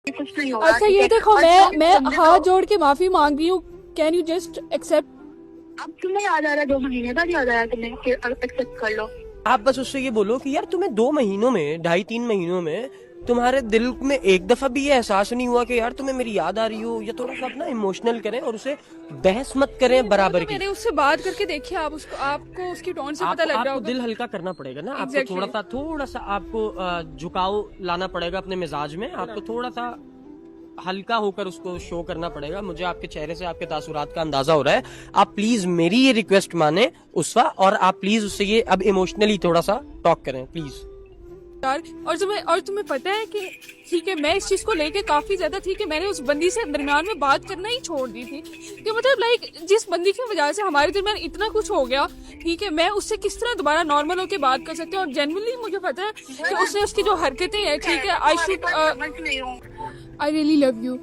कुछ नहीं होगा। अच्छा ये देखो, मैं हाथ जोड़ के माफी मांग रही हूँ, कैन यू जस्ट एक्सेप्ट? अब तुम्हें याद आ रहा है 2 महीने बाद याद आया तुम्हें, एक्सेप्ट कर लो। आप बस उससे ये बोलो कि यार तुम्हें 2 महीनों में, 2.5-3 महीनों में तुम्हारे दिल में एक दफा भी ये एहसास नहीं हुआ कि यार तुम्हें मेरी याद आ रही हो, या थोड़ा सा अपना इमोशनल करें और उसे बहस मत करें बराबर की। मैंने उससे बात करके देखी, आप उसको, आपको उसकी टोन से पता लग रहा आपको होगा। दिल हल्का करना पड़ेगा ना, आपको Exactly. थोड़ा सा आपको झुकाव लाना पड़ेगा अपने मिजाज में, आपको थोड़ा सा हल्का होकर उसको शो करना पड़ेगा। मुझे आपके चेहरे से आपके तासुरात का अंदाजा हो रहा है। आप प्लीज मेरी ये रिक्वेस्ट माने उसवा, और आप प्लीज उससे ये अब इमोशनली थोड़ा सा टॉक करें प्लीज। यार, और तुम्हें पता है कि ठीक है, मैं इस चीज को लेके काफी ज्यादा थी कि मैंने उस बंदी से दरमियान में बात करना ही छोड़ दी थी, कि मतलब लाइक जिस बंदी की वजह से हमारे दरमियान इतना कुछ हो गया, ठीक है, मैं उससे किस तरह दोबारा नॉर्मल होके बात कर सकती हूँ। और जेन्युइनली मुझे पता है कि उसने उसकी जो हरकतें हैं, ठीक है, आई शुड, समझ नहीं हूँ। आई रियली लव यू।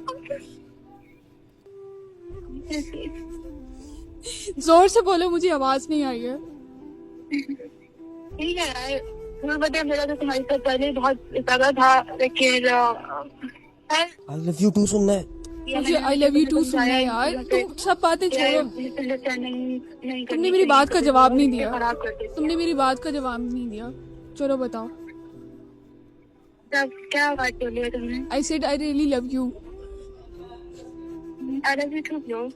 जोर से बोलो, मुझे आवाज नहीं आई है। ठीक है यार, तुम्हें पता है मेरा तो तुम्हारे साथ पहले बहुत ज्यादा था, लेकिन आई लव यू टू सुनना है। मुझे आई लव यू टू सुनना है यार। तुम सब बातें छोड़ो, तुमने मेरी बात का जवाब नहीं दिया। खराब कर देती तुमने मेरी बात का जवाब नहीं दिया। चलो बताओ। तब क्या बात बोली है तुमने? I said I really love you. I love you too bro.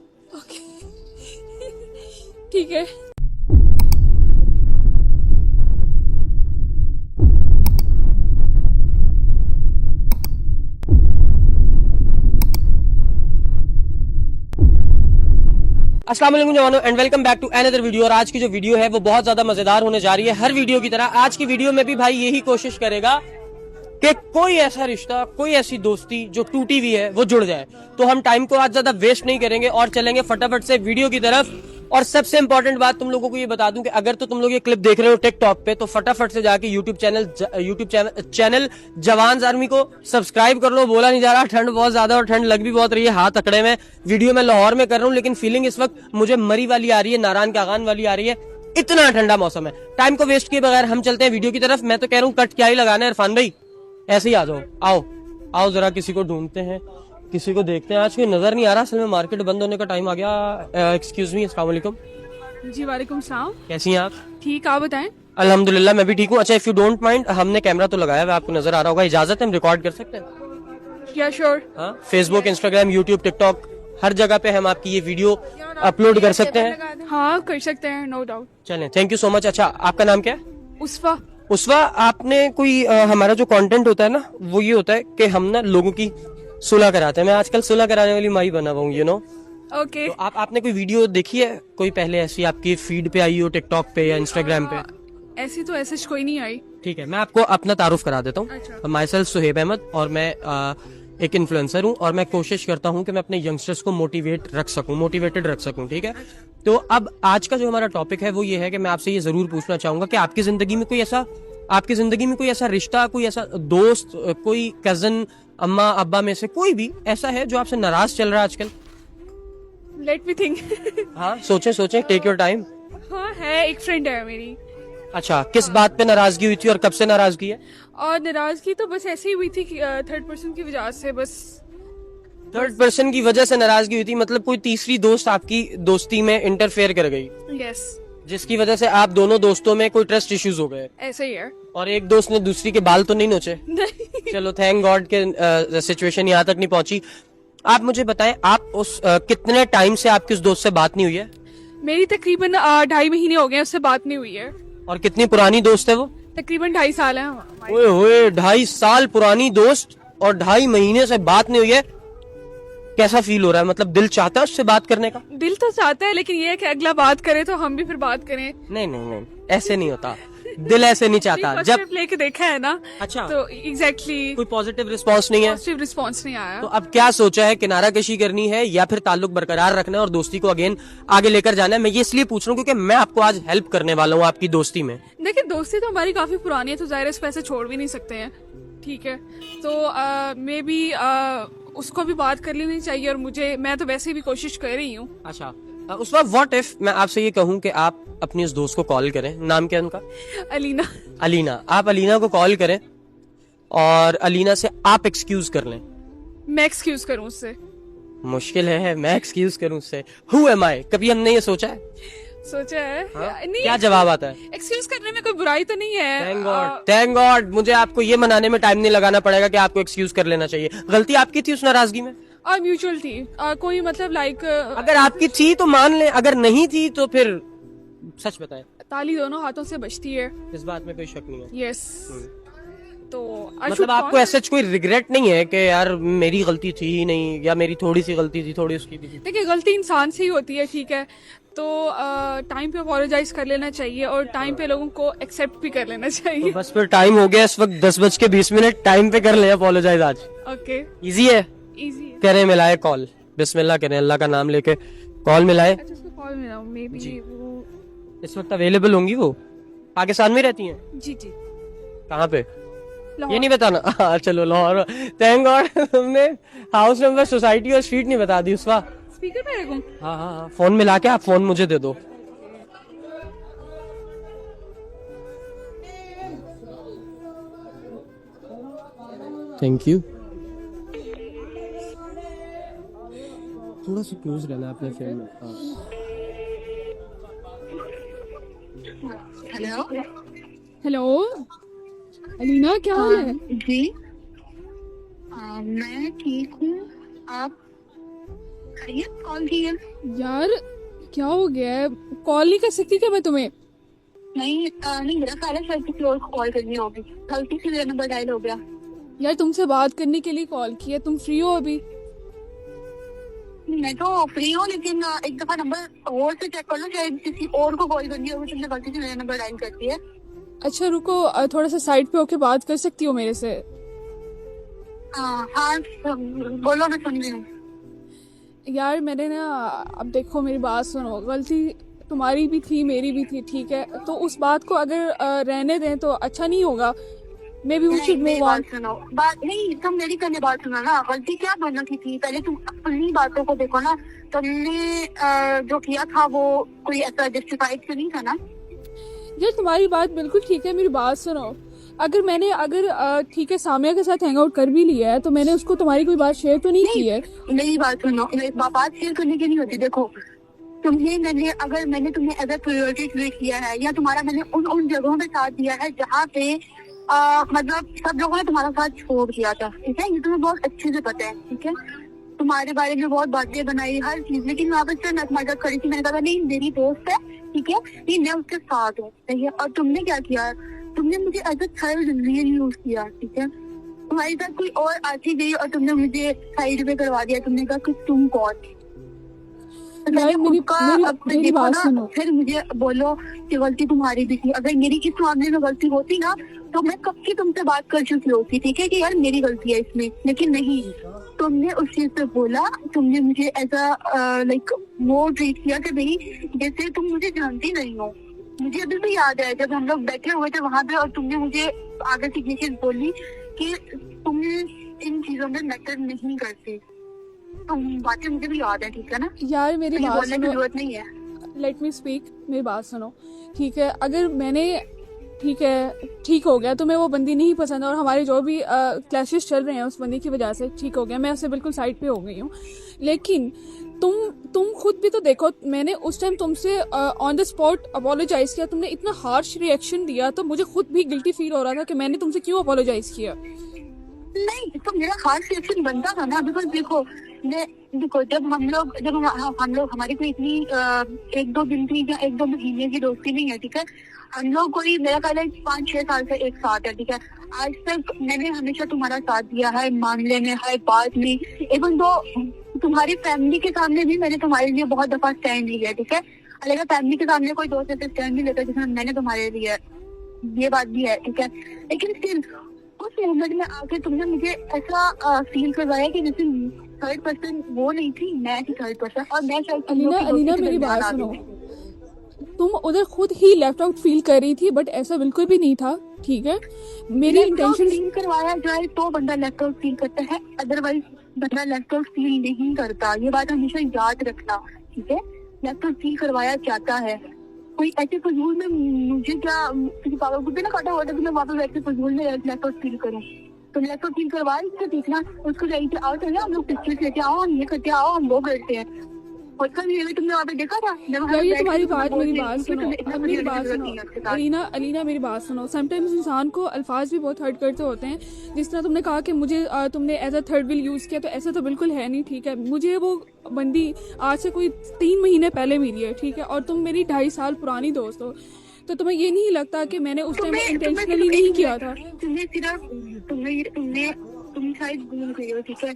ठीक है। अस्सलाम वालेकुम जवानों, and welcome back to another video. और आज की जो वीडियो है वो बहुत ज्यादा मजेदार होने जा रही है। हर वीडियो की तरह आज की वीडियो में भी भाई यही कोशिश करेगा कि कोई ऐसा रिश्ता, कोई ऐसी दोस्ती जो टूटी हुई है वो जुड़ जाए। तो हम टाइम को आज ज्यादा वेस्ट नहीं करेंगे और चलेंगे फटाफट से वीडियो की तरफ। और सबसे इंपॉर्टेंट बात तुम लोगों को ये बता दूं कि अगर तो तुम लोग ये क्लिप देख रहे हो टिकटॉक पे, तो फटाफट से जाके यूट्यूब चैनल जवान आर्मी को सब्सक्राइब कर लो। बोला नहीं जा रहा, ठंड बहुत ज्यादा और ठंड लग भी बहुत रही है, हाथ अकड़े में। वीडियो में लाहौर में कर रहा हूँ, लेकिन फीलिंग इस वक्त मुझे मरी वाली आ रही है, नारायण कागान वाली आ रही है। इतना ठंडा मौसम है। टाइम को वेस्ट किए बगैर हम चलते हैं वीडियो की तरफ। मैं तो कह रहा हूँ कट क्या ही लगाना है इरफान भाई, ऐसे ही आ जाओ। आओ आओ जरा किसी को ढूंढते हैं, किसी को देखते हैं। आज कोई नजर नहीं आ रहा, असल में मार्केट बंद होने का टाइम आ गया। एक्सक्यूज मी, अस्सलाम वालेकुम। जी वालेकुम सलाम। कैसी हैं आप? ठीक, आप बताएं। अल्हम्दुलिल्लाह मैं भी ठीक हूँ। अच्छा, इफ यू डोंट माइंड, हमने कैमरा तो लगाया हुआ, आपको नजर आ रहा होगा, इजाजत है हम रिकॉर्ड कर सकते हैं? क्या श्योर। हाँ, फेसबुक, इंस्टाग्राम, यूट्यूब, टिकटॉक, हर जगह पे हम आपकी ये वीडियो अपलोड कर सकते हैं। हाँ कर सकते हैं, नो डाउट। चलें, थैंक यू सो मच। अच्छा, आपका नाम क्या है? उस्फा। उसवा, आपने कोई हमारा जो कंटेंट होता है ना, वो ये होता है कि हम ना लोगों की सुलह कराते हैं। मैं आजकल सुलह कराने वाली माई बना हुआ हूँ, यू नो। ओके। तो आपने कोई वीडियो देखी है कोई पहले ऐसी आपकी फीड पे आई हो, टिकटॉक पे या इंस्टाग्राम पे? ऐसी तो ऐसे कोई नहीं आई। ठीक है, मैं आपको अपना तारुफ करा देता हूँ। अच्छा। माई सेल्फ सुहेब अहमद, और मैं एक इन्फ्लुएंसर हूँ, और मैं कोशिश करता हूँ कि मैं अपने यंगस्टर्स को मोटिवेटेड रख सकूँ। ठीक है, तो अब आज का जो हमारा टॉपिक है वो ये है कि मैं आपसे ये जरूर पूछना चाहूंगा कि आपकी जिंदगी में कोई ऐसा रिश्ता, कोई ऐसा दोस्त, कोई कजन, अम्मा अब्बा में से कोई भी ऐसा है जो आपसे नाराज चल रहा है आजकल? Let me think. हाँ, सोचें, टेक योर टाइम। हाँ है, एक फ्रेंड है मेरी। अच्छा, किस बात पे नाराजगी हुई थी और कब से नाराजगी है? और नाराजगी तो बस ऐसे ही हुई थी, थर्ड पर्सन की वजह से। बस थर्ड पर्सन की वजह से नाराजगी हुई थी, मतलब कोई तीसरी दोस्त आपकी दोस्ती में इंटरफेयर कर गई, यस, जिसकी वजह से आप दोनों दोस्तों में कोई ट्रस्ट इश्यूज हो गए, ऐसे ही है। और एक दोस्त ने दूसरी के बाल तो नहीं नोचे? नहीं। चलो, थैंक गॉड के सिचुएशन यहाँ तक नहीं पहुंची। आप मुझे बताएं, आप उस कितने टाइम से आपकी उस दोस्त से बात नहीं हुई है? मेरी तकरीबन 2.5 महीने हो गए, उससे बात नहीं हुई है। और कितनी पुरानी दोस्त है वो? तकरीबन 2.5 साल है हमारी। ओए होए, 2.5 साल पुरानी दोस्त और 2.5 महीने से बात नहीं हुई है। कैसा फील हो रहा है? मतलब दिल चाहता है उससे बात करने का? दिल तो चाहता है, लेकिन ये है कि अगला बात करे तो हम भी फिर बात करें। नहीं, ऐसे नहीं होता, दिल ऐसे नहीं चाहता। फर्स्ट जब स्टेप लेके देखा है ना। अच्छा, तो एग्जैक्टली कोई पॉजिटिव रिस्पांस नहीं है, पॉजिटिव रिस्पांस नहीं आया। तो अब क्या सोचा है? किनारा कशी करनी है या फिर ताल्लुक बरकरार रखना है और दोस्ती को अगेन आगे लेकर जाना है? मैं ये इसलिए पूछ रहा हूँ क्योंकि मैं आपको आज हेल्प करने वाला हूँ आपकी दोस्ती में। देखिए, दोस्ती तो हमारी काफी पुरानी है, तो जाहिर है इसको ऐसे छोड़ भी नहीं सकते हैं। ठीक है, तो मे बी उसको भी बात कर लेनी चाहिए, और मैं तो वैसे भी कोशिश कर रही हूँ। अच्छा, उस वक्त व्हाट इफ मैं आपसे ये कहूँ कि आप अपनी उस दोस्त को कॉल करें, नाम क्या है उनका? अलीना। आप अलीना को कॉल करें और अलीना से आप एक्सक्यूज कर लें। मैं एक्सक्यूज करूं उससे? मुश्किल है मैं एक्सक्यूज करूं उससे? हु एम आई? कभी हमने ये सोचा है? सोचा है? नहीं, क्या जवाब आता है? एक्सक्यूज करने में कोई बुराई तो नहीं है। Thank God, thank God. मुझे आपको ये मनाने में टाइम नहीं लगाना पड़ेगा कि आपको एक्सक्यूज कर लेना चाहिए। गलती आपकी थी उस नाराजगी में? और म्यूचुअल थी। कोई मतलब लाइक अगर आपकी थी तो मान ले, अगर नहीं थी तो फिर सच बताएं। ताली दोनों हाथों से बजती है। इस बात में कोई शक नहीं है। यस। तो मतलब आपको ऐसा कोई रिग्रेट नहीं है कि यार मेरी गलती थी ही नहीं, या मेरी थोड़ी सी गलती थी, थोड़ी उसकी भी थी? देखिए, गलती इंसान से ही होती है, ठीक है, तो टाइम पे अपोलोजाइज कर लेना चाहिए और टाइम पे लोगों को एक्सेप्ट भी कर लेना चाहिए। तो बस फिर टाइम हो गया इस वक्त 10:20। टाइम पे कर ले अपोलोजाइज आज। ओके, इजी है? इजी है। करें मिलाए कॉल, बिस्मिल्लाह करें, अल्लाह का नाम लेके कॉल मिलाए। अच्छा, उसको कॉल मिलाऊं? मे बी वो इस वक्त अवेलेबल होंगी? वो पाकिस्तान में रहती हैं? जी जी। कहाँ पे? लाहौर। ये नहीं बताना? हाँ चलो, लाहौर। थैंक गॉड तुमने हाउस नंबर, सोसाइटी और स्ट्रीट नहीं बता दी उसका। स्पीकर पे रखूं? हाँ हाँ हाँ, फोन मिला के आप फोन मुझे दे दो। Thank you. थोड़ा सा क्लोज रहना अपने फ्रेंड में। हेलो। हेलो अलीना, क्या हाल है? जी, मैं ठीक हूँ। आप खैरियत? कॉल की है? यार क्या हो गया है? कॉल नहीं कर सकती क्या मैं तुम्हें? नहीं, मेरा ख्याल है शायद किसी और को कॉल करनी होगी, गलती से मेरा नंबर डायल हो गया। यार तुमसे बात करने के लिए कॉल किया, तुम फ्री हो अभी? मैं तो फ्री हूँ, लेकिन एक दफा नंबर और से चेक कर लो, शायद किसी और को कॉल करनी होगी, तुमने गलती से मेरा नंबर डायल कर दिया। अच्छा रुको, थोड़ा सा साइड पे होके बात कर सकती हो मेरे से? हाँ, बोलो, मैं सुन रही हूँ। यार मैंने ना, अब देखो मेरी बात सुनो, गलती तुम्हारी भी थी मेरी भी थी, ठीक है, तो उस बात को अगर रहने दें तो अच्छा नहीं होगा। मैं भी नहीं, मेरी बात सुनो। बात नहीं, तुम मेरी पहले बात सुनो ना। गलती क्या दोनों की थी, पहले तुम अपनी बातों को देखो ना। तुमने जो किया था वो कोई ऐसा जस्टिफाइड तो नहीं था ना? यार तुम्हारी बात बिल्कुल ठीक है, मेरी बात सुनो। अगर ठीक है, सामिया के साथ हैंग आउट कर भी लिया है तो मैंने उसको तुम्हारी कोई बात शेयर तो नहीं की है। मेरी बात सुनो, बात शेयर करने की नहीं होती। देखो, अगर मैंने तुम्हें एज ए प्रायोरिटी ट्रीट किया है, या तुम्हारा मैंने उन जगहों पे साथ दिया है जहाँ पे मतलब सब लोगों ने तुम्हारा साथ छोड़ दिया था, ठीक है, ये तुम्हें बहुत अच्छे से पता है, ठीक है। तुम्हारे बारे में बहुत बातें बनाई, हर चीज, लेकिन वहाँ पर मैं तुम्हारी खड़ी थी, मैंने कहा नहीं मेरी दोस्त है, ठीक है, नहीं मैं उसके साथ हूँ, ठीक है। और तुमने क्या किया, तुमने मुझे as a third wheel use किया, ठीक है। तुम्हारे साथ कोई और आती गई और तुमने मुझे साइड पे करवा दिया, तुमने कहा कि तुम कौन? मेरी बात सुनो। फिर मुझे बोलो कि गलती तुम्हारी भी थी। अगर मेरी इस मामले में गलती होती ना तो मैं कब की तुमसे बात कर चुकी होती, ठीक है, कि यार मेरी गलती है इसमें, लेकिन नहीं, तुमने उस चीज से बोला, तुमने मुझे ऐसा लाइक वो ट्रीट किया कि भाई जैसे तुम मुझे जानती नहीं हो। मुझे अभी भी याद है जब हम लोग बैठे हुए थे वहां पे और तुमने मुझे आगे से ये चीज बोली कि तुम इन चीजों में मैटर नहीं करती। बातें मुझे भी याद है, ठीक है ना? यार मेरी बात बोलने की सुनो, जरूरत नहीं है। लेट मी स्पीक, मेरी बात सुनो, ठीक है। अगर मैंने ठीक हो गया, तुम्हें वो बंदी नहीं पसंद और हमारे जो भी क्लैशेस चल रहे हैं उस बंदी की वजह से ठीक हो गया, मैं उससे बिल्कुल साइड पे हो गई हूँ, लेकिन तुम खुद भी तो देखो, मैंने उस टाइम तुमसे ऑन द स्पॉट अपोलोजाइज किया, तुमने इतना हार्श रिएक्शन दिया तो मुझे खुद भी गिल्टी फील हो रहा था कि मैंने तुमसे क्यों अपोलोजाइज किया। नहीं, तो मेरा हार्श रिएक्शन बनता था ना, बिकॉज देखो जब हम लोग हमारी कोई इतनी 1-2 दिन की या 1-2 महीने की दोस्ती नहीं है, ठीक है। हम लोग कोई मेरा ख्याल है 5-6 साल से एक साथ है, ठीक है। आज तक मैंने हमेशा तुम्हारा साथ दिया है, मामले में, हर बात में, इवन तो तुम्हारी फैमिली के सामने भी मैंने तुम्हारे लिए बहुत दफा स्टैंड लिया, ठीक है। अगर फैमिली के सामने कोई दोस्त ऐसे स्टैंड नहीं लेता जिसमें मैंने तुम्हारे लिए, ये बात भी है, ठीक है। लेकिन स्टिल उस मोमेंट में आके तुमने मुझे ऐसा फील करवाया कि जैसे थर्ड पर्सन वो नहीं थी, मैं थी थर्ड पर्सन, और मैं शायद अलीना मेरी बात सुनो, तुम उधर खुद ही लेफ्ट आउट फील कर रही थी, बट ऐसा बिल्कुल भी नहीं था, ठीक है। मेरी इंटेंशन फील करवाया जाए तो बंदा लेफ्ट आउट फील करता है, अदरवाइज बंदा लेफ्ट आउट फील नहीं करता। ये बात हमेशा याद रखना, ठीक है। लेफ्ट आउट फील करवाया जाता है, कोई ऐसे फजूल में मुझे क्या किसी पागल को भी ना काटा हुआ था कि मैं वापस ऐसे फजूल में लेफ्ट आउट फील करूँ। तुम लैपटॉप ठीक करवा इससे सीखना, उसको लेके आओ, चले हम लोग पिक्चर्स लेके आओ, हम ये करते आओ, हम वो करते हैं। और कल ये भी तुमने वहाँ पे देखा था यार ये तुम्हारी बात, मेरी बात सुनो, मेरी बात सुनो अलीना, अलीना मेरी बात सुनो। समटाइम्स इंसान को अल्फाज भी बहुत हर्ट करते होते हैं। जिस तरह तुमने कहा कि मुझे तुमने as a third wheel use किया, तो ऐसा तो बिल्कुल है नहीं, ठीक है। मुझे वो बंदी आज से कोई 3 महीने पहले मिली है, ठीक है, और तुम मेरी 2.5 साल पुरानी दोस्त हो, तो तुम्हें ये नहीं लगता कि मैंने उस टाइम इंटेंशनली नहीं किया था? तुमने सिर्फ तुमने तुम शायद भूल गई हो, ठीक है।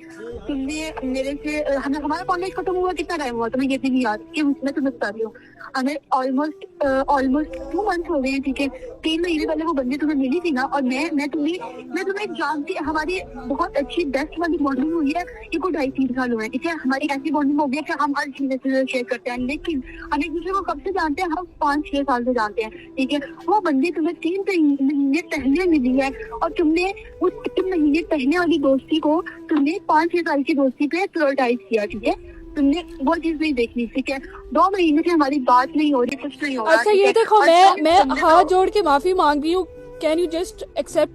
तुमने मेरे से हमारा कॉलेज खत्म हुआ कितना टाइम हुआ तुम्हें ये भी नहीं याद कि मैं तुम्हें बता रही हूँ, हमें ऑलमोस्ट 2 मंथ हो गए हैं, ठीक है। 3 महीने पहले वो बंदी तुम्हें मिली थी ना, और मैं तुम्हें जानती, हमारी बहुत अच्छी बेस्ट वाली बॉन्डिंग हुई है। ये को 2.5-3 साल हुए हैं, ठीक है। हमारी ऐसी बॉन्डिंग हो गई है कि हम हर चीज शेयर करते हैं, लेकिन हम एक दूसरे को कब से जानते हैं? हम 5-6 साल से जानते हैं, ठीक है। वो बंदी तुम्हें 3 महीने पहले मिली है, और तुमने उस 3 महीने पहले वाली दोस्ती को तुमने 5-6 साल की दोस्ती पे प्रायोरिटाइज किया, ठीक है। तुमने वो चीज नहीं देखी, ठीक है। 2 महीने से हमारी बात नहीं हो रही, कुछ नहीं हो रहा। अच्छा ये देखो, मैं हाथ जोड़ के माफी मांग रही हूँ, कैन यू जस्ट एक्सेप्ट?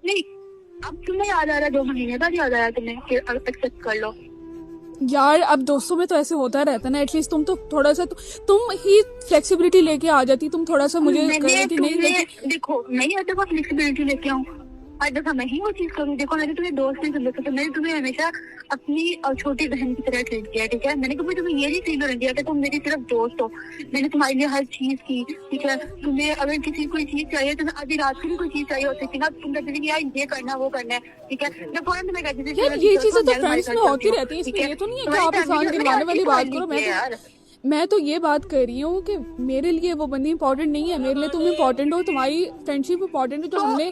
नहीं, अब तुम्हें याद आ रहा है 2 महीने बाद याद आया तुम्हें, एक्सेप्ट कर लो यार। अब दोस्तों में तो ऐसे होता रहता है ना, एटलीस्ट तुम तो थोड़ा सा तुम ही फ्लेक्सिबिलिटी लेके आ जाती, तुम थोड़ा सा मुझे कर रही थी। नहीं देखो, नहीं आता को फ्लेक्सिबिलिटी लेके आऊँ, हर दफा मैं ही वो चीज करूँ। देखो मैंने तुम्हें दोस्त नहीं समझा, तो मैंने तुम्हें हमेशा अपनी छोटी बहन की तरह ट्रीट किया, ठीक है। मैंने कभी तुम्हें ये नहीं फील होने दिया कि तुम मेरी सिर्फ दोस्त हो। मैंने तुम्हारे लिए हर चीज की, ठीक है। तुम्हें अगर किसी कोई चीज चाहिए, तुम्हें आधी रात को भी कोई चीज चाहिए होती थी ना, तुम कहती थी यार ये करना वो करना है, ठीक है। मैं फौरन तुम्हें कहती थी यार ये चीजें तो फ्रेंड्स में होती रहती है, इसमें ये तो नहीं है कि आप इंसान गिरवाने वाली बात करो। मैं तो ये बात कर रही हूँ कि मेरे लिए वो बंदी इम्पोर्टेंट नहीं है, मेरे लिए तुम इम्पोर्टेंट हो, तुम्हारी फ्रेंडशिप इम्पोर्टेंट है,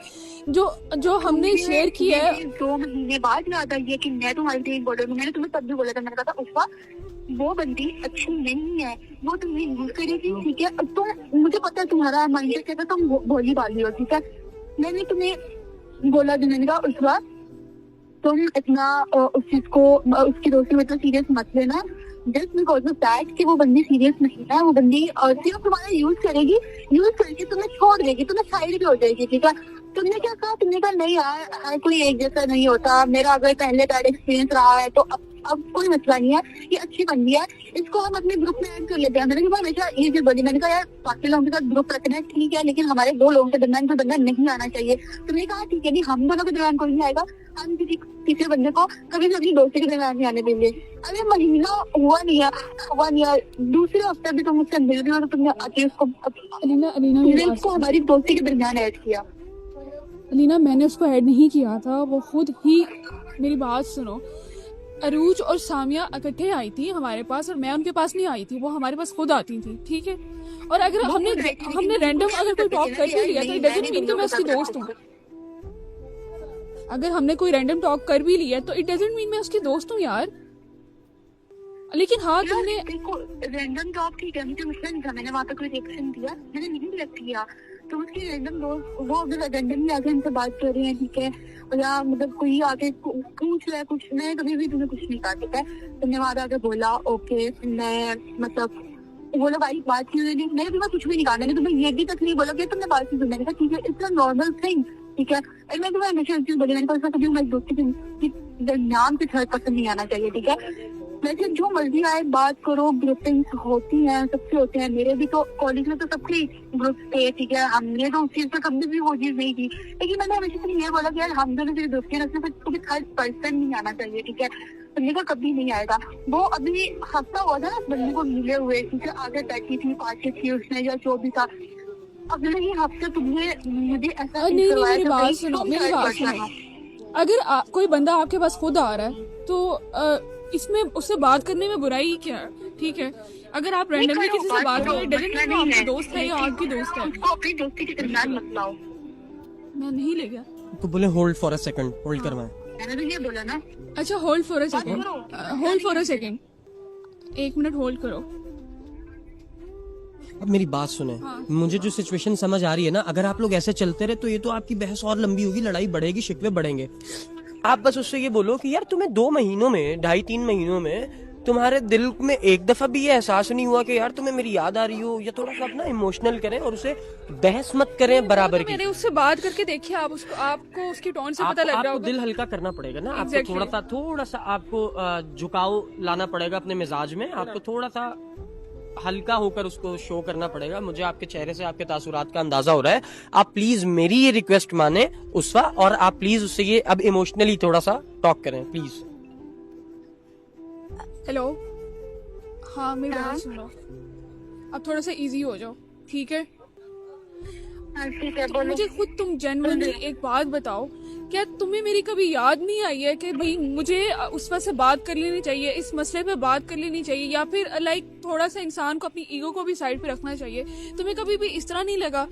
जो हमने शेयर किया है। 2 महीने बाद याद आई है कि मैं तुम्हारे लिए इम्पोर्टेंट हूँ। मैंने तुम्हें तब भी बोला था, मैंने कहा था उस वक्त वो बंदी अच्छी नहीं है, वो तुम्हें यूज करेगी, ठीक है। तुम, मुझे पता है तुम्हारा माइंडसेट कैसा, तुम भोली वाली हो, ठीक है। मैंने तुम्हें बोला जो, मैंने कहा उस वक्त तुम इतना उस चीज को, उसकी दोस्ती में इतना सीरियस मत लेना, जस्ट बिकॉज ऑफ दैट कि वो बंदी सीरियस नहीं है। वो बंदी सिर्फ तुम्हारा यूज करेगी, यूज करके तुम्हें छोड़ देगी, तुम्हें साइड भी हो जाएगी, ठीक है। तुमने क्या कहा? तुमने कहा नहीं यार, हर कोई एक जैसा नहीं होता, मेरा अगर पहले बैड एक्सपीरियंस रहा है तो अब कोई मसला नहीं है, ये अच्छी बंदी है, इसको हम अपने ग्रुप में ऐड कर लेते हैं। मैंने कहा हमेशा ये चीज बोली, मैंने कहा यार बाकी लोगों के साथ ग्रुप रखना है ठीक है, लेकिन हमारे 2 लोगों के दरमियान कोई बंदा नहीं आना चाहिए। तुमने कहा ठीक है, नहीं हम दोनों के दरमियान कोई नहीं आएगा, हम किसी तीसरे बंदे को कभी अपनी दोस्ती के दरमियान नहीं आने देंगे। अरे महीना हुआ नहीं है, दूसरे हफ्ते भी तुम मुझसे मिल रही हो, तो तुमने आके उसको हमारी दोस्ती के दरमियान ऐड किया। अलीना मैंने उसको ऐड नहीं किया था, वो खुद ही, मेरी बात सुनो, अरूज और सामिया इकट्ठे आई थी हमारे पास, और मैं उनके पास नहीं आई थी, वो हमारे पास खुद आती थी, ठीक है। और अगर हमने रैंडम अगर कोई टॉक कर भी लिया तो इट डजंट मीन कि मैं उसकी दोस्त हूँ। अगर हमने कोई रैंडम टॉक कर भी लिया तो इट डजंट मीन मैं उसकी दोस्त हूँ यार। लेकिन हाँ तुमने रैंडम टॉक ठीक है, मुझे मुश्किल नहीं था, मैंने वहाँ पे कोई रिएक्शन दिया, मैंने नहीं रिएक्ट किया, तो उसकी रैंडम दोस्त वो अगर रैंडमली आके हमसे बात कर रही है, ठीक है, या मतलब कोई आके पूछ रहा है कुछ, मैं कभी भी तुम्हें कुछ नहीं कहा, ठीक है। तुमने वहाँ आके बोला ओके, मैं मतलब बोला भाई बात क्यों नहीं, मैंने तुम्हें कुछ भी नहीं कहा, मैंने तुम्हें ये भी तक नहीं बोला कि तुमने बात क्यों, मैंने कहा ठीक है, इट्स अ नॉर्मल थिंग, ठीक है। और मैं तुम्हें हमेशा चीज बोली, मैंने कहा कभी हमारी दोस्ती के दरमियान कुछ हर पसंद नहीं आना चाहिए, ठीक है। वैसे जो मर्जी आए बात करो, ग्रुपिंग्स होती हैं, सबसे होते हैं, मेरे भी तो कॉलेज में तो सबके ग्रुप थे, ठीक है। हमने तो उस चीज पर कभी भी वो चीज नहीं की, लेकिन मैंने हमेशा से ये बोला कि यार हम दोनों सिर्फ दोस्ती रखने पर कभी थर्ड पर्सन नहीं आना चाहिए, ठीक है। तुमने कहा कभी नहीं आएगा। वो अभी हफ्ता हुआ था ना बंदी को मिले हुए, ठीक है, आगे बैठी थी, बातचीत थी उसने, या जो भी था, अगले ही हफ्ते तुमने मुझे ऐसा मेरी बात सुनो, अगर कोई बंदा आपके पास खुद आ रहा है तो इसमें उससे बात करने में बुराई क्या है, ठीक है। अगर आप रैंडमली किसी से बात करो, डजंट मीन वो आपकी दोस्त है या आपकी दोस्त है, उसको अपनी दोस्ती के दरमियान मत लाओ। मैं नहीं ले गया तो बोले hold for a second, hold करवाएं। मैंने तो ये बोला ना। अच्छा hold for a second, hold for a second, 1 minute hold करो। अब मेरी बात सुने, हाँ। मुझे जो सिचुएशन समझ आ रही है ना, अगर आप लोग ऐसे चलते रहे तो ये तो आपकी बहस और लंबी होगी, लड़ाई बढ़ेगी, शिकवे बढ़ेंगे। आप बस उससे ये बोलो कि यार तुम्हें 2 महीनों में, 2.5-3 महीनों में तुम्हारे दिल में एक दफा भी ये एहसास नहीं हुआ कि यार तुम्हें मेरी याद आ रही हो, या थोड़ा सा अपना इमोशनल करें और उसे बहस मत करें बराबर की। मैंने उससे बात करके देखी, आप उसको, आपको उसकी टोन से पता लग रहा आपको होगा। दिल हल्का करना पड़ेगा ना, आपको Exactly. थोड़ा सा आपको झुकाव लाना पड़ेगा अपने मिजाज में, आपको थोड़ा सा हल्का होकर उसको शो करना पड़ेगा। मुझे आपके चेहरे से आपके तासुरात का अंदाजा हो रहा है। आप प्लीज मेरी ये रिक्वेस्ट माने उसवा, और आप प्लीज उससे ये अब इमोशनली थोड़ा सा टॉक करें प्लीज। हेलो, हाँ मेरी बात सुनो, अब थोड़ा सा इजी हो जाओ, ठीक है? हाँ ठीक है, बोलो। मुझे खुद तुम जेन्युइनली एक बात बताओ, क्या तुम्हें मेरी कभी याद नहीं आई है कि भाई मुझे उस वक्त से बात कर लेनी चाहिए, इस मसले पे बात कर लेनी चाहिए, या फिर लाइक थोड़ा सा इंसान को अपनी ईगो को भी साइड पे रखना चाहिए? तुम्हें कभी भी इस तरह नहीं लगा?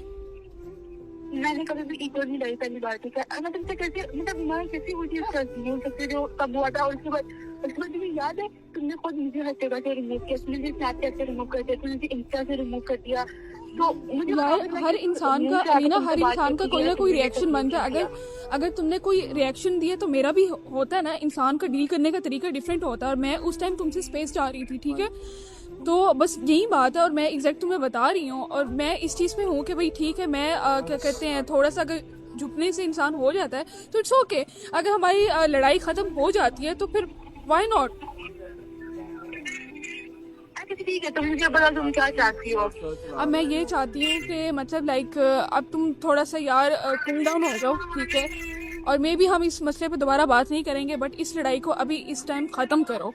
मैंने कभी भी ईगो नहीं लाई, पहली बार, ठीक है? मैं तुमसे कैसे, मतलब मैं कैसे वो चीज करती हूँ, सबसे जो तब हुआ था, और उसके बाद मुझे याद है तुमने खुद मुझे हर जगह से रिमूव किया, तुमने मुझे स्नैपचैट से रिमूव कर दिया, तुमने मुझे इंस्टा से रिमूव कर दिया। तो मुझे यार हर इंसान का, अलीना, हर इंसान का कोई ना कोई रिएक्शन बनता है। अगर तुमने कोई रिएक्शन दिया तो मेरा भी होता है ना। इंसान का डील करने का तरीका डिफरेंट होता है, और मैं उस टाइम तुमसे स्पेस चाह रही थी, ठीक है? तो बस यही बात है, और मैं एग्जैक्ट तुम्हें बता रही हूँ, और मैं इस चीज़ में हूँ कि भाई ठीक है, मैं क्या कहते हैं, थोड़ा सा अगर झुकने से इंसान हो जाता है तो इट्स ओके। अगर हमारी लड़ाई खत्म हो जाती है तो फिर व्हाई नॉट। ठीक है, तो मुझे बता तुम क्या चाहती हो। अब मैं ये चाहती हूँ कि मतलब लाइक अब तुम थोड़ा सा यार कूल डाउन हो जाओ, ठीक है? और मे भी हम इस मसले पे दोबारा बात नहीं करेंगे, बट इस लड़ाई को अभी इस टाइम खत्म करो।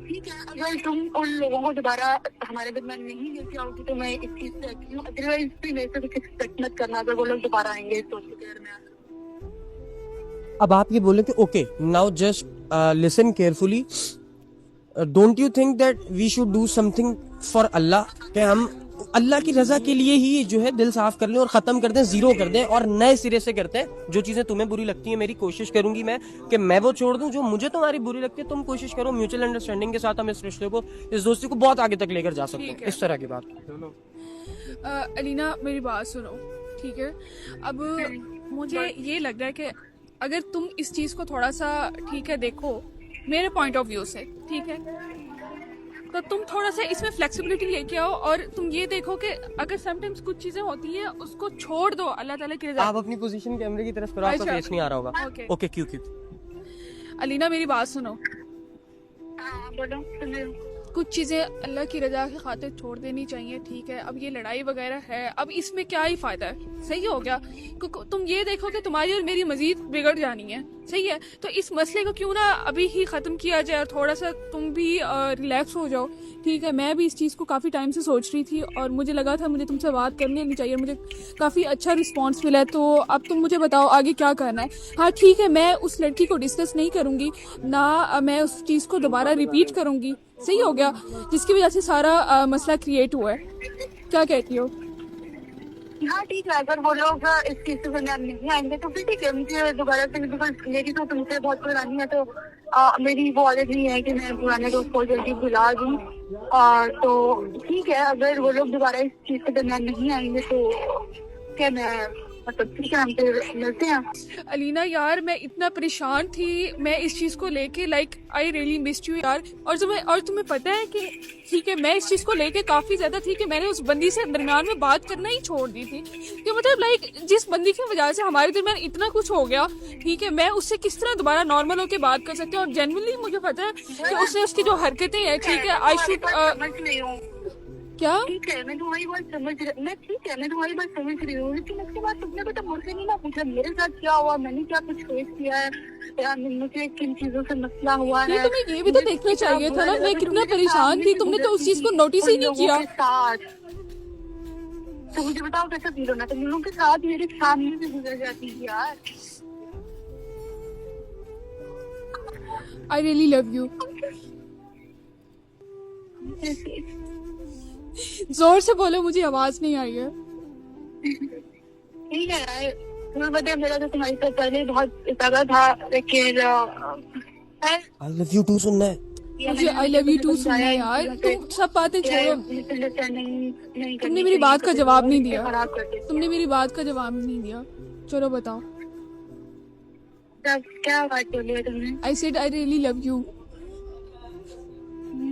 ठीक है, अगर तुम उन लोगों को दोबारा हमारे दरमियान नहीं लेके आओगी तो मैं इस चीज से रहती हूँ। अदरवाइज भी मेरे से कुछ एक्सपेक्ट मत करना अगर वो लोग दोबारा आएंगे इस सोच के दरमियान। अब आप ये बोले कि okay now just listen carefully, don't you think that we should do something for अल्लाह, कि हम अल्लाह की रजा के लिए ही जो है दिल साफ कर लें और खत्म कर दें, जीरो कर दें और नए सिरे से करते हैं। जो चीजें तुम्हें बुरी लगती है, मेरी कोशिश करूंगी मैं कि मैं वो छोड़ दूं, जो मुझे तुम्हारी बुरी लगती है तुम कोशिश करो म्यूचुअल अंडरस्टैंडिंग के साथ हम इस रिश्ते को, इस दोस्ती को बहुत आगे तक लेकर जा सकते ठीक हैं। है। इस तरह की बात। अलीना मेरी बात सुनो, ठीक है? अब मुझे ये लग रहा है कि अगर तुम इस चीज को थोड़ा सा, ठीक है, देखो मेरे पॉइंट ऑफ व्यू से, ठीक है, तो तुम थोड़ा सा इसमें फ्लेक्सिबिलिटी लेके आओ, और तुम ये देखो कि अगर समटाइम्स कुछ चीजें होती हैं उसको छोड़ दो अल्लाह ताला की रजा। आप अपनी पोजीशन कैमरे की तरफ करो, आपका अच्छा। फेस नहीं आ रहा होगा। ओके। ओके क्यों क्यों अलीना मेरी बात सुनो, हाँ बोलो, सुन रही हूँ। कुछ चीजें अल्लाह की रजा की खातिर छोड़ देनी चाहिए, ठीक है? अब ये लड़ाई वगैरह है, अब इसमें क्या ही फायदा है? सही हो गया, तुम ये देखो कि तुम्हारी और मेरी मजीद बिगड़ जानी है, सही है? तो इस मसले को क्यों ना अभी ही खत्म किया जाए, और थोड़ा सा तुम भी रिलैक्स हो जाओ, ठीक है? मैं भी इस चीज़ को काफ़ी टाइम से सोच रही थी, और मुझे लगा था मुझे तुमसे बात करनी चाहिए, मुझे काफ़ी अच्छा रिस्पॉन्स मिला है। तो अब तुम मुझे बताओ आगे क्या करना है। हाँ ठीक है, मैं उस लड़की को डिस्कस नहीं करूँगी ना, मैं उस चीज़ को दोबारा रिपीट करूँगी, सही हो गया, जिसकी वजह से सारा मसला क्रिएट हुआ है। क्या कहती हो? हाँ ठीक है, अगर वो लोग इस चीज से दरमियान नहीं आएंगे तो फिर ठीक है, मुझे दोबारा से, बिकॉज मेरी तो तुमसे बहुत पुरानी है, तो मेरी वो आदत नहीं है कि मैं पुराने दोस्त को जल्दी भुला दूँ। तो ठीक है, अगर वो लोग दोबारा इस चीज के दरमियान नहीं आएंगे तो क्या मैं, मतलब ठीक है, हम फिर मिलते हैं। अलीना यार मैं इतना परेशान थी मैं इस चीज को लेके, like I really missed you यार। और तुम्हें पता है कि ठीक है, मैं इस चीज को लेके काफी ज्यादा थी कि मैंने उस बंदी से दरमियान में बात करना ही छोड़ दी थी, कि मतलब लाइक जिस बंदी की वजह से हमारे दरमियान इतना कुछ हो गया, ठीक है, मैं उससे किस तरह दोबारा नॉर्मल होकर बात कर सकती हूँ? और जेन्युइनली मुझे पता है कि उसने उसकी जो हरकतें हैं, ठीक है, आई शुड समझ रही हूँ, क्या ठीक है, मैं तुम्हारी बात समझ रही, मैं ठीक है, मैं तुम्हारी बात समझ रही हूँ, लेकिन उसके बाद तुमने पता मुझसे नहीं ना पूछा मेरे साथ क्या हुआ, मैंने क्या कुछ फेस किया है, या मुझे किन चीजों से मसला हुआ है। तुम्हें ये भी तो देखना चाहिए था ना मैं कितना परेशान थी, तुमने तो उस चीज को नोटिस ही नहीं किया। तो मुझे बताओ कैसा फील होना, तुम लोगों के साथ मेरे सामने से गुजर जाती थी यार। आई रियली लव यू। जोर से बोलो, मुझे आवाज नहीं आई है। ठीक है यार, तुम्हें पता है मेरा तो तुम्हारी साथ पहले बहुत ज्यादा था, लेकिन आई लव यू टू सुनना है मुझे, आई लव यू टू सुनना है यार। तुम सब बातें छोड़ो, तुमने मेरी बात का जवाब नहीं दिया, तुमने मेरी बात का जवाब नहीं दिया। चलो बताओ। तब क्या बात बोली है तुमने? I said I really love you.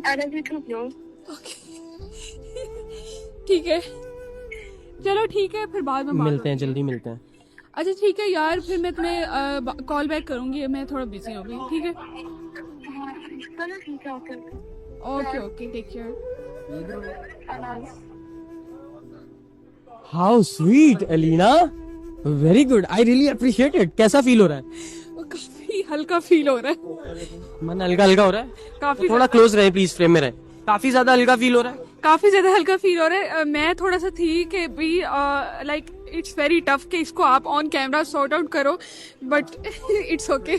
I love you too, bro. ठीक है, चलो ठीक है, फिर बाद में बात मिलते हैं, होगी। जल्दी मिलते हैं। अच्छा ठीक है यार, फिर मैं तुम्हें कॉल बैक करूंगी, मैं थोड़ा बिजी हो गई। ठीक है, हाँ, चलो ठीक है, okay. Okay okay, take care. How sweet Elina, very good, I really appreciate it. कैसा फील हो रहा है? काफी हल्का फील हो रहा है, मन हल्का हल्का हो रहा है? काफी थोड़ा क्लोज रहे प्लीज, फ्रेम में रहे। काफी ज्यादा हल्का फील हो रहा है? काफी ज्यादा हल्का फील हो रहा है। मैं थोड़ा सा थी कि भी लाइक इट्स वेरी टफ कि इसको आप ऑन कैमरा सॉर्ट आउट करो, बट इट्स ओके,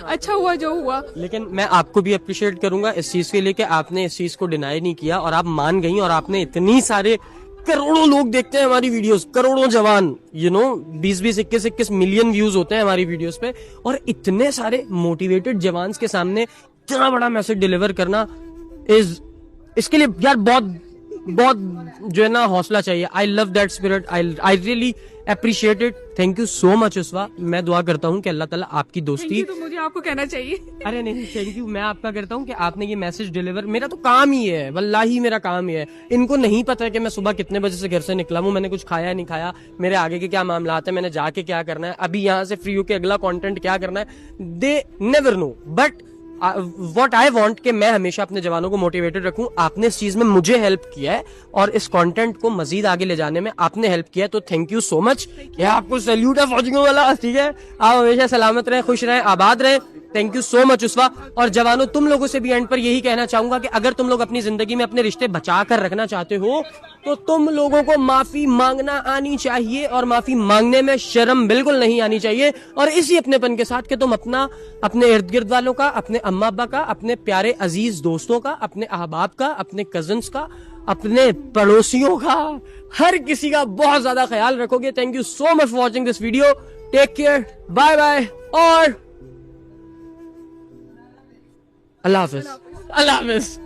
अच्छा हुआ जो हुआ। लेकिन मैं आपको भी अप्रिशिएट करूंगा इस चीज के लिए कि आपने इस चीज को डिनाई नहीं किया और आप मान गई, और आपने इतनी सारे करोड़ों लोग देखते हैं हमारी वीडियोस, करोड़ों जवान, 20-20, 21-21 मिलियन व्यूज होते हैं हमारी वीडियोस पे, और इतने सारे मोटिवेटेड जवान के सामने इतना बड़ा मैसेज डिलीवर करना इसके लिए यार बहुत बहुत जो है ना हौसला चाहिए। I love that spirit, I really appreciate it. Thank you so much Uswa. मैं दुआ करता हूँ कि अल्लाह ताला आपकी दोस्ती, तो मुझे आपको कहना चाहिए। अरे नहीं थैंक यू, मैं आपका करता हूँ कि आपने ये मैसेज डिलीवर, मेरा तो काम ही है, वल्लाही मेरा काम ही है। इनको नहीं पता है कि मैं सुबह कितने बजे से घर से निकला हूँ, मैंने कुछ खाया नहीं खाया, मेरे आगे के क्या मामला है, मैंने जाके क्या करना है, अभी यहाँ से फ्री होके अगला कंटेंट क्या करना है, they never know. But what I want कि मैं हमेशा अपने जवानों को मोटिवेटेड रखूं। आपने इस चीज में मुझे हेल्प किया है और इस कंटेंट को मजीद आगे ले जाने में आपने हेल्प किया है, तो थैंक यू सो मच। यह आपको सैल्यूट है फौजियों वाला, ठीक है? आप हमेशा सलामत रहें, खुश रहें, आबाद रहें। Thank you so much Uswa. और जवानों, तुम लोगों से भी एंड पर यही कहना चाहूंगा कि अगर तुम लोग अपनी जिंदगी में अपने रिश्ते बचा कर रखना चाहते हो तो तुम लोगों को माफी मांगना आनी चाहिए, और माफी मांगने में शर्म बिल्कुल नहीं आनी चाहिए। और इसी अपनेपन के साथ कि तुम अपने इर्द गिर्द वालों का, अपने अम्मा अब्बा का, अपने प्यारे अजीज दोस्तों का, अपने अहबाब का, अपने कजन्स का, अपने पड़ोसियों का, हर किसी का बहुत ज्यादा ख्याल रखोगे। Thank you so much for watching this video. Take care, bye bye, और अल्लाह हाफिज। अल्लाह हाफिज।